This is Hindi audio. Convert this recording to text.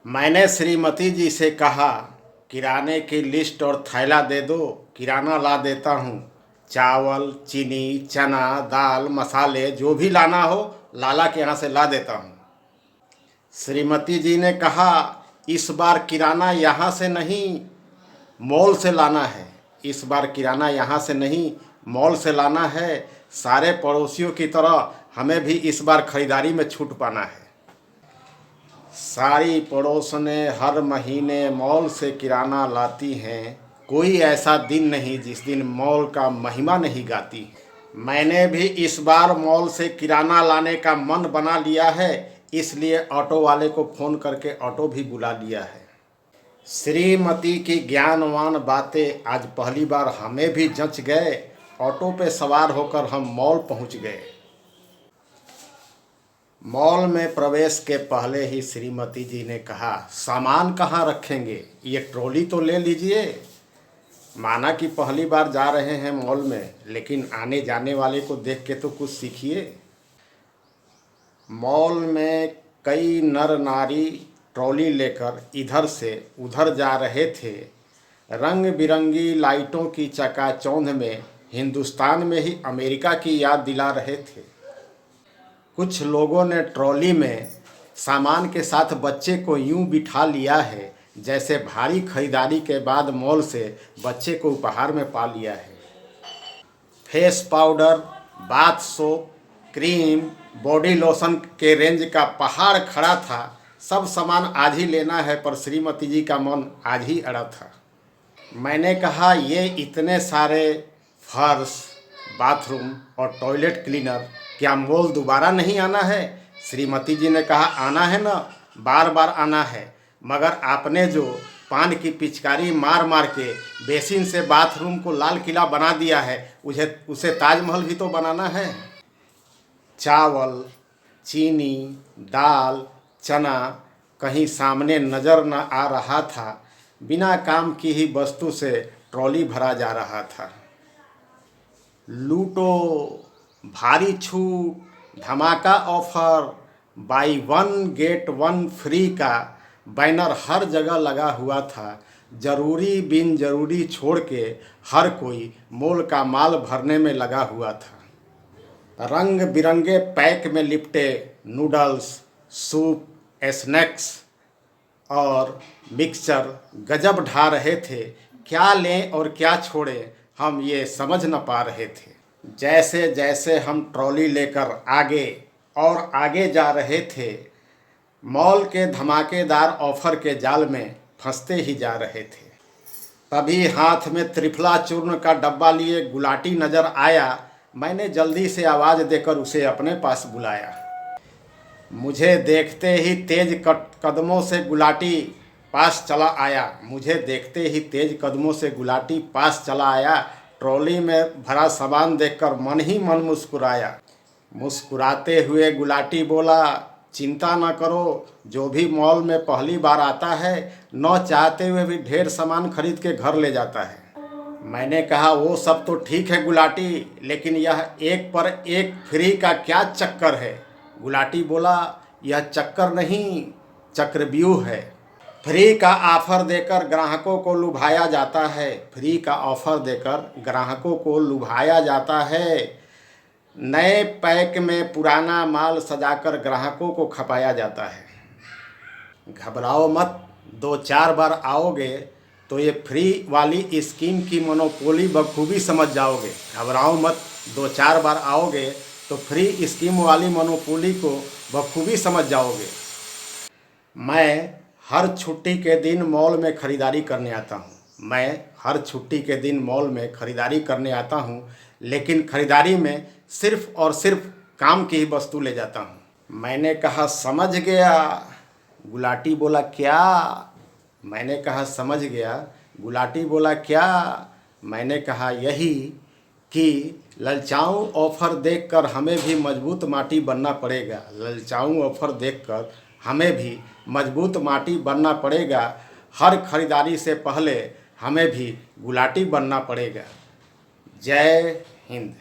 मैंने श्रीमती जी से कहा, किराने की लिस्ट और थैला दे दो, किराना ला देता हूँ। चावल, चीनी, चना, दाल, मसाले जो भी लाना हो लाला के यहाँ से ला देता हूँ। श्रीमती जी ने कहा, इस बार किराना यहाँ से नहीं मॉल से लाना है। इस बार किराना यहाँ से नहीं मॉल से लाना है। सारे पड़ोसियों की तरह हमें भी इस बार खरीदारी में छूट पाना है। सारी पड़ोसनें हर महीने मॉल से किराना लाती हैं। कोई ऐसा दिन नहीं जिस दिन मॉल का महिमा नहीं गाती। मैंने भी इस बार मॉल से किराना लाने का मन बना लिया है, इसलिए ऑटो वाले को फ़ोन करके ऑटो भी बुला लिया है। श्रीमती की ज्ञानवान बातें आज पहली बार हमें भी जंच गए। ऑटो पे सवार होकर हम मॉल पहुंच गए। मॉल में प्रवेश के पहले ही श्रीमती जी ने कहा, सामान कहाँ रखेंगे, ये ट्रॉली तो ले लीजिए। माना कि पहली बार जा रहे हैं मॉल में, लेकिन आने जाने वाले को देख के तो कुछ सीखिए। मॉल में कई नर नारी ट्रॉली लेकर इधर से उधर जा रहे थे। रंग बिरंगी लाइटों की चकाचौंध में हिंदुस्तान में ही अमेरिका की याद दिला रहे थे। कुछ लोगों ने ट्रॉली में सामान के साथ बच्चे को यूं बिठा लिया है जैसे भारी खरीदारी के बाद मॉल से बच्चे को उपहार में पा लिया है। Face powder, bath soap, cream, body lotion के रेंज का पहाड़ खड़ा था। सब सामान आज ही लेना है, पर श्रीमती जी का मन आज ही अड़ा था। मैंने कहा, ये इतने सारे फर्श, बाथरूम और टॉयलेट क्लीनर, क्या मॉल दोबारा नहीं आना है? श्रीमती जी ने कहा, आना है ना, बार बार आना है, मगर आपने जो पान की पिचकारी मार मार के बेसिन से बाथरूम को लाल किला बना दिया है, उसे ताजमहल भी तो बनाना है। चावल, चीनी, दाल, चना कहीं सामने नज़र न आ रहा था। बिना काम की ही वस्तु से ट्रॉली भरा जा रहा था। लूटो, भारी छूट, धमाका offer, by one get one free का बैनर हर जगह लगा हुआ था। ज़रूरी बिन ज़रूरी छोड़ के हर कोई मॉल का माल भरने में लगा हुआ था। रंग बिरंगे पैक में लिपटे नूडल्स, सूप, स्नैक्स और मिक्सचर गजब ढा रहे थे। क्या लें और क्या छोड़ें, हम ये समझ न पा रहे थे। जैसे जैसे हम ट्रॉली लेकर आगे और आगे जा रहे थे, मॉल के धमाकेदार ऑफर के जाल में फंसते ही जा रहे थे। तभी हाथ में त्रिफला चूर्ण का डब्बा लिए गुलाटी नज़र आया। मैंने जल्दी से आवाज़ देकर उसे अपने पास बुलाया। मुझे देखते ही तेज कदमों से गुलाटी पास चला आया। मुझे देखते ही तेज कदमों से गुलाटी पास चला आया। ट्रॉली में भरा सामान देखकर मन ही मन मुस्कुराया। मुस्कुराते हुए गुलाटी बोला, चिंता न करो, जो भी मॉल में पहली बार आता है न चाहते हुए भी ढेर सामान खरीद के घर ले जाता है। मैंने कहा, वो सब तो ठीक है गुलाटी, लेकिन यह एक पर एक फ्री का क्या चक्कर है? गुलाटी बोला, यह चक्कर नहीं, चक्रव्यूह है। फ्री का ऑफर देकर ग्राहकों को लुभाया जाता है। फ्री का ऑफर देकर ग्राहकों को लुभाया जाता है। नए पैक में पुराना माल सजाकर ग्राहकों को खपाया जाता है। घबराओ मत, 2-4 बार आओगे तो ये फ्री वाली स्कीम की मोनोपोली बखूबी समझ जाओगे। घबराओ मत, 2-4 बार आओगे तो फ्री स्कीम वाली मोनोपोली को बखूबी समझ जाओगे। मैं हर छुट्टी के दिन मॉल में ख़रीदारी करने आता हूँ। मैं हर छुट्टी के दिन मॉल में ख़रीदारी करने आता हूँ, लेकिन ख़रीदारी में सिर्फ़ और सिर्फ काम की ही वस्तु ले जाता हूँ। मैंने कहा, समझ गया। गुलाटी बोला, क्या? मैंने कहा, समझ गया। गुलाटी बोला, क्या? मैंने कहा, यही कि ललचाऊं ऑफ़र देखकर हमें भी मजबूत माटी बनना पड़ेगा। ललचाऊं ऑफ़र देखकर हमें भी मजबूत माटी बनना पड़ेगा। हर खरीदारी से पहले हमें भी गुलाटी बनना पड़ेगा। जय हिंद।